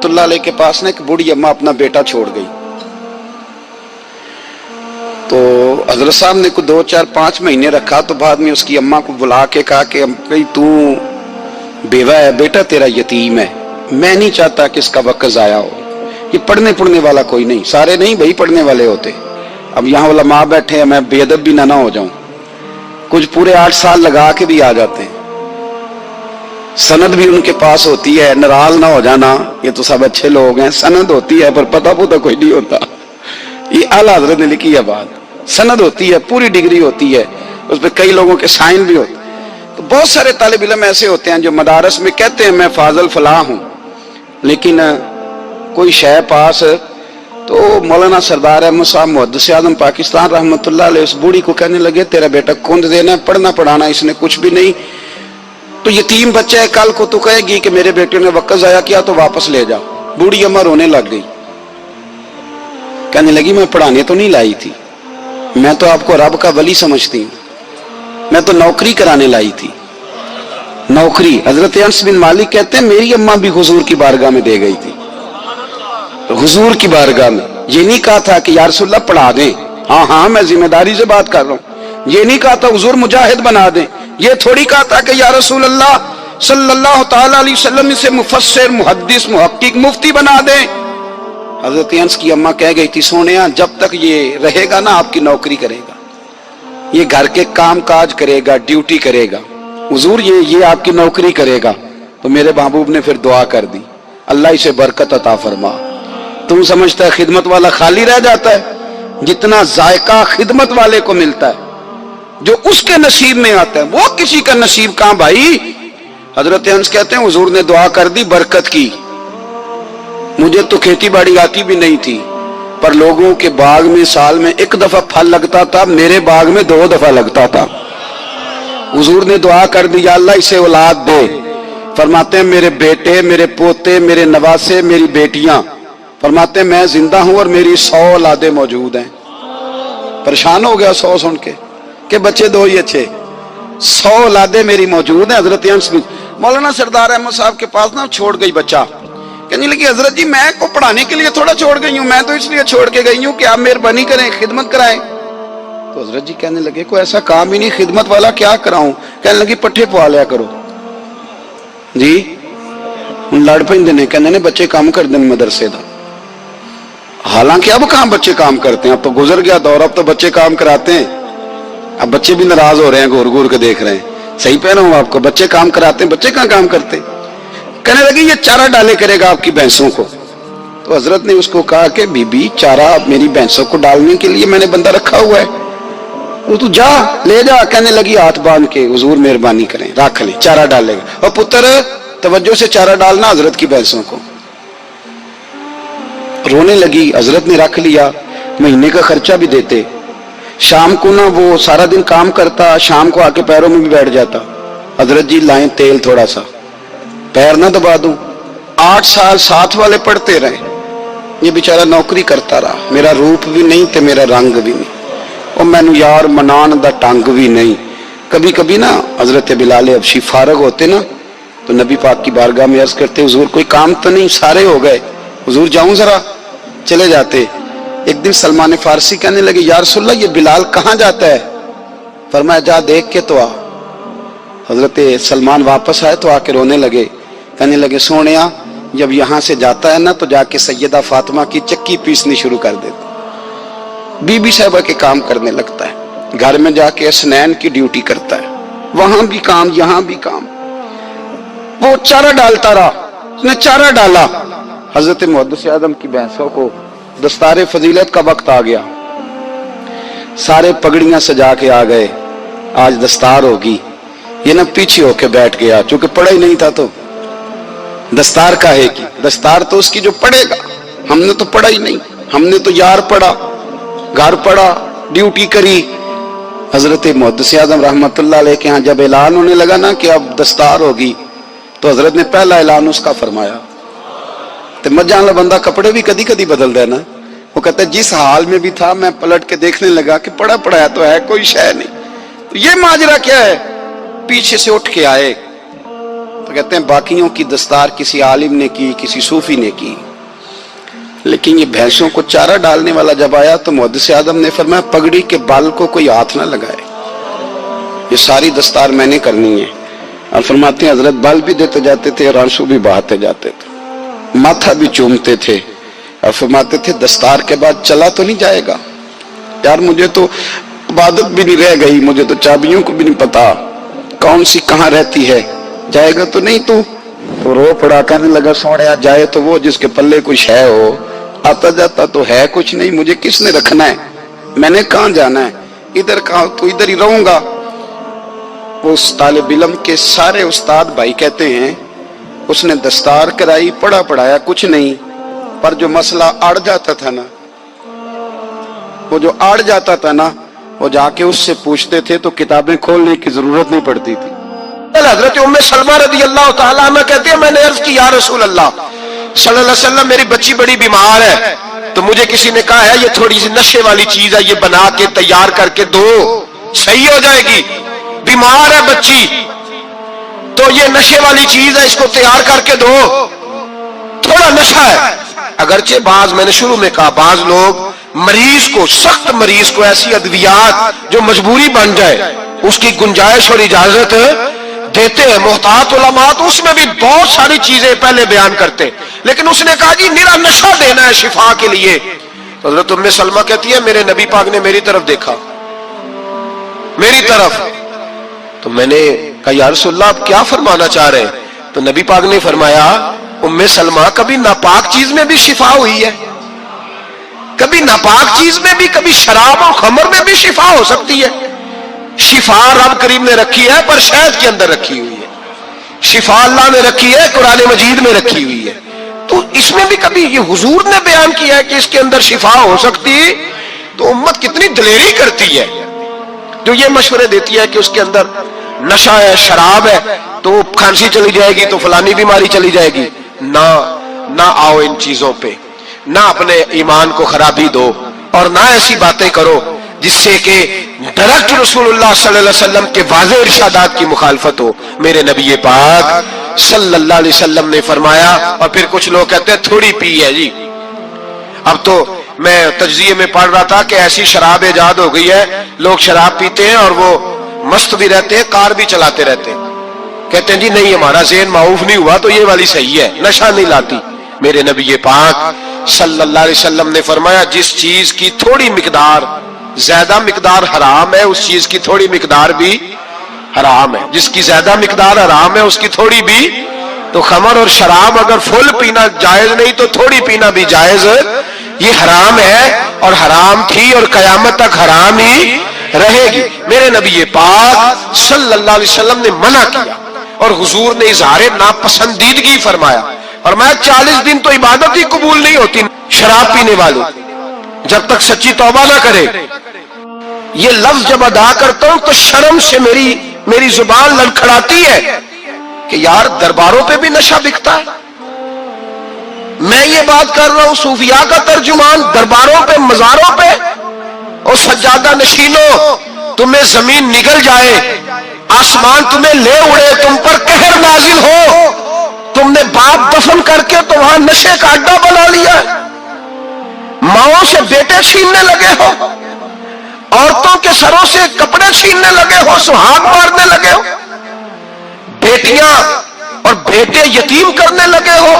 रहमतुल्लाह अलैह के पास ना एक बूढ़ी अम्मा अपना बेटा छोड़ गई। तो हजरत साहब ने कुछ 2, 4, 5 महीने रखा। तो बाद में उसकी अम्मा को बुला के कहा कि भाई तू बेवा है, बेटा तेरा यतीम है, मैं नहीं चाहता कि इसका वक्त जाया हो। ये पढ़ने वाला कोई नहीं, सारे नहीं भाई पढ़ने वाले होते। अब यहाँ उलमा बैठे हैं, मैं बेअदब भी ना हो जाऊं। कुछ पूरे 8 साल लगा के भी आ जाते हैं, सनद भी उनके पास होती है, नाराज ना हो जाना, ये तो सब अच्छे लोग हैं। सनद होती है पर पता कोई नहीं होता। ये आला हजरत ने लिखी है बात। सनद होती है, पूरी डिग्री होती है, उस पर कई लोगों के साइन भी होते हैं। तो बहुत सारे तालिब इल्म ऐसे होते हैं जो मदारस में कहते हैं मैं फाजल फलाह हूं, लेकिन कोई शय पास। तो मौलाना सरदार अहमद साहब मुहद्दिस आज़म पाकिस्तान रहमतुल्लाह अलैह उस बूढ़ी को कहने लगे तेरा बेटा कुंद देना, पढ़ना पढ़ाना इसने कुछ भी नहीं, तो यतीम बच्चा है, कल को तो कहेगी कि मेरे बेटे ने वक्त जाया किया तो वापस ले जाओ। बूढ़ी अम्मा रोने लग गई, कहने लगी मैं पढ़ाने तो नहीं लाई थी, मैं तो आपको रब का वली समझती हूँ, मैं तो नौकरी कराने लाई थी, नौकरी। हजरत अनस बिन मालिक कहते हैं मेरी अम्मा भी हुजूर की बारगाह में दे गई थी, हुजूर की बारगाह में। ये नहीं कहा था कि या रसूलल्लाह पढ़ा दें, हाँ हाँ मैं जिम्मेदारी से बात कर रहा हूँ। ये नहीं कहा था हुजूर मुजाहिद बना दें, ये थोड़ी कहा था कि या रसूलल्लाह सल्लल्लाहु तआला अलैहि वसल्लम से मुफस्सिर, मुहद्दिस, मुहक्किक, मुफ्ती बना दें। हजरत अनस की अम्मा कह गई थी सोनिया जब तक ये रहेगा ना आपकी नौकरी करेगा, ये घर के काम काज करेगा, ड्यूटी करेगा, हुजूर ये आपकी नौकरी करेगा। तो मेरे महबूब ने फिर दुआ कर दी, अल्लाह इसे बरकत अता फरमा। तुम समझता है खिदमत वाला खाली रह जाता है? जितना जायका खिदमत वाले को मिलता है, जो उसके नसीब में आता है, वो किसी का नसीब कहां भाई। हजरत अनस कहते हैं हुजूर ने दुआ कर दी, बरकत की। मुझे तो खेती बाड़ी आती भी नहीं थी, पर लोगों के बाग में साल में 1 दफा फल लगता था, मेरे बाग में 2 दफा लगता था। हुजूर ने दुआ कर दी अल्लाह इसे औलाद दे। फरमाते हैं मेरे बेटे, मेरे पोते, मेरे नवासे, मेरी बेटियां, फरमाते हैं मैं जिंदा हूं और मेरी 100 औलादे मौजूद हैं। परेशान हो गया 100 सुन के बच्चे 2 ही अच्छे, 100 औलादे मेरी मौजूद हैं। हजरत अनस भी मौलाना सरदार अहमद साहब के पास ना छोड़ गई बच्चा, कहने लगी हजरत जी मैं को पढ़ाने के लिए थोड़ा छोड़ गई हूँ, मैं तो इसलिए छोड़ के गई हूँ कि आप मेहरबानी करें, खिदमत कराएं। तो हजरत जी कहने लगे कोई ऐसा काम ही नहीं, खिदमत वाला क्या कराऊं। कहने लगी पट्ठे पवा लिया करो जी। लड़ पेंदे ने, कहने ने बच्चे काम कर दें मदरसे का। हालांकि अब कहां बच्चे काम करते हैं, अब तो गुजर गया दौर, अब तो बच्चे काम कराते हैं। अब बच्चे भी नाराज हो रहे हैं, घूर घूर के देख रहे हैं। सही पहना हूं आपको, बच्चे काम कराते हैं, बच्चे कहां काम करते। कहने लगी ये चारा डाले करेगा आपकी भैंसों को। तो हजरत ने उसको कहा कि बीबी चारा मेरी भैंसों को डालने के लिए मैंने बंदा रखा हुआ है, वो तू जा ले जा। कहने लगी हाथ बांध के हुजूर मेहरबानी करें रख ले, चारा डालेगा। और पुत्र तवज्जो से चारा डालना हजरत की भैंसों को। रोने लगी, हजरत ने रख लिया, महीने का खर्चा भी देते। शाम को ना वो सारा दिन काम करता, शाम को आके पैरों में भी बैठ जाता, हजरत जी लाएं तेल थोड़ा सा, पैर ना दबा दूं। 8 साल साथ वाले पढ़ते रहे, ये बेचारा नौकरी करता रहा, मेरा रूप भी नहीं ते मेरा रंग भी नहीं, और मैनू यार मनान दा टंग भी नहीं। कभी कभी ना हजरत बिलाल हबशी फारग होते ना तो नबी पाक की बारगाह में अर्ज करते हुजूर कोई काम तो नहीं, सारे हो गए, हुजूर जाऊं जरा, चले जाते। एक दिन सलमान फारसी कहने लगे या रसूलल्लाह ये बिलाल कहां जाता है। फरमाया जा देख के तो आ। हजरत सलमान वापस आए तो आके रोने लगे, कहने लगे सोनिया जब यहां से जाता है ना तो जाके सैयदा फातिमा की चक्की पीसनी शुरू कर देता, बीबी साहबा के काम करने लगता है, घर में जाके असनैन की ड्यूटी करता है, वहां भी काम यहां भी काम। वो चारा डालता रहा, उसने चारा डाला। हजरत मुहद्दिस आज़म की भैंसों को दस्तारे फजीलत का वक्त आ गया, सारे पगड़ियां सजा के आ गए, आज दस्तार होगी। ये ना पीछे होके बैठ गया, चूंकि पढ़ा ही नहीं था तो दस्तार का है कि दस्तार तो उसकी जो पढ़ेगा, हमने तो पढ़ा ही नहीं, हमने तो यार पढ़ा, घर पढ़ा, ड्यूटी करी। हजरत मुहद्दिस आज़म रहमतुल्लाह अलैह के यहाँ जब ऐलान होने लगा ना कि अब दस्तार होगी, तो हजरत ने पहला ऐलान उसका फरमाया। तो मजान ला बंदा कपड़े भी कदी कदी बदल देना, वो कहता है जिस हाल में भी था मैं पलट के देखने लगा कि पढ़ा पढ़ाया तो है, कोई शय नहीं। तो ये माजरा क्या है, पीछे से उठ के आए, تو کہتے ہیں باقیوں کی دستار کسی عالم نے کی, کسی صوفی نے کی, لیکن یہ بھینسوں کو چارہ ڈالنے والا جب آیا تو محدث اعظم نے فرمایا پگڑی کے بال کو کوئی ہاتھ نہ لگائے, یہ ساری دستار میں نے کرنی ہے. اور فرماتے ہیں حضرت بال بھی دیتے جاتے تھے اور آنسو بھی بہاتے جاتے تھے, ماتھا بھی چومتے تھے, اور فرماتے تھے دستار کے بعد چلا تو نہیں جائے گا یار, مجھے تو عبادت بھی نہیں رہ گئی, مجھے تو چابیوں کو بھی نہیں پتا کون سی کہاں رہتی ہے, جائے گا تو نہیں تو رو پڑا کہنے لگا سونے جائے تو وہ جس کے پلے کچھ ہے ہو, آتا جاتا تو ہے کچھ نہیں, مجھے کس نے رکھنا ہے, میں نے کہاں جانا ہے, ادھر کہاں تو ادھر ہی رہوں گا. اس طالب علم کے سارے استاد بھائی کہتے ہیں اس نے دستار کرائی, پڑھا پڑھایا کچھ نہیں, پر جو مسئلہ اڑ جاتا تھا نا, وہ جو اڑ جاتا تھا نا, وہ جا کے اس سے پوچھتے تھے تو کتابیں کھولنے کی ضرورت نہیں پڑتی تھی. حضرت ام سلمہ رضی اللہ تعالیٰ عنہ کہتے ہیں میں نے عرض کی یا رسول اللہ صلی اللہ علیہ وسلم میری بچی بڑی بیمار ہے, تو مجھے کسی نے کہا ہے یہ تھوڑی سی نشے والی چیز ہے, یہ بنا کے تیار کر کے دو صحیح ہو جائے گی, بیمار ہے بچی تو یہ نشے والی چیز ہے, اس کو تیار کر کے دو, تھوڑا نشہ ہے. اگرچہ بعض, میں نے شروع میں کہا, بعض لوگ مریض کو, سخت مریض کو ایسی ادویات جو مجبوری بن جائے اس کی گنجائش اور اجازت دیتے ہیں. محتاط علماء تو اس میں بھی بہت ساری چیزیں پہلے بیان کرتے, لیکن اس نے کہا جی میرا نشہ دینا ہے شفا کے لیے. حضرت ام سلمہ کہتی ہے میرے نبی پاک نے میری طرف دیکھا, میری طرف, تو میں نے کہا یا رسول اللہ آپ کیا فرمانا چاہ رہے ہیں؟ تو نبی پاک نے فرمایا ام سلمہ کبھی ناپاک چیز میں بھی شفا ہوئی ہے, کبھی ناپاک چیز میں بھی, کبھی شراب اور خمر میں بھی شفا ہو سکتی ہے. شفا رب کریم نے رکھی ہے پر شہد کے اندر رکھی ہوئی ہے, شفا اللہ نے رکھی ہے قرآن مجید میں رکھی ہوئی ہے, تو اس میں بھی کبھی یہ حضور نے بیان کیا ہے کہ اس کے اندر شفا ہو سکتی, تو امت کتنی دلیری کرتی ہے جو یہ مشورے دیتی ہے کہ اس کے اندر نشہ ہے, شراب ہے, تو کھانسی چلی جائے گی تو فلانی بیماری چلی جائے گی. نہ آؤ ان چیزوں پہ, نہ اپنے ایمان کو خرابی دو, اور نہ ایسی باتیں کرو جس سے کہ ڈائریکٹ رسول اللہ صلی اللہ علیہ وسلم کے واضح ارشادات کی مخالفت ہو. میرے نبی پاک صلی اللہ علیہ وسلم نے فرمایا, اور پھر کچھ لوگ کہتے ہیں تھوڑی پی ہے جی. اب تو میں تجزیے میں پڑھ رہا تھا کہ ایسی شراب ایجاد ہو گئی ہے, لوگ شراب پیتے ہیں اور وہ مست بھی رہتے ہیں, کار بھی چلاتے رہتے ہیں, کہتے ہیں جی نہیں ہمارا ذہن معاف نہیں ہوا تو یہ والی صحیح ہے, نشہ نہیں لاتی. میرے نبی پاک صلی اللہ علیہ وسلم نے فرمایا جس چیز کی تھوڑی مقدار, زیادہ مقدار حرام ہے اس چیز کی تھوڑی مقدار بھی حرام ہے, جس کی زیادہ مقدار حرام ہے اس کی تھوڑی بھی. تو خمر اور شراب اگر فل پینا جائز نہیں تو تھوڑی پینا بھی جائز, یہ حرام ہے اور حرام تھی اور قیامت تک حرام ہی رہے گی. میرے نبی پاک صلی اللہ علیہ وسلم نے منع کیا اور حضور نے اظہار ناپسندیدگی فرمایا, اور میں 40 دن تو عبادت ہی قبول نہیں ہوتی شراب پینے والوں جب تک سچی توبہ نہ کرے. یہ لفظ جب ادا کرتا ہوں تو شرم سے میری زبان لڑکھڑاتی ہے کہ یار درباروں پہ بھی نشہ بکتا ہے. میں یہ بات کر رہا ہوں صوفیاء کا ترجمان, درباروں پہ, مزاروں پہ, اور سجادہ نشینوں تمہیں زمین نگل جائے, آسمان تمہیں لے اڑے, تم پر قہر نازل ہو, تم نے باپ دفن کر کے تو وہاں نشے کا اڈا بنا لیا, ماؤں سے بیٹے چھیننے لگے ہو, عورتوں کے سروں سے کپڑے چھیننے لگے ہو, سہاگ مارنے لگے ہو, بیٹیاں اور بیٹے یتیم کرنے لگے ہو.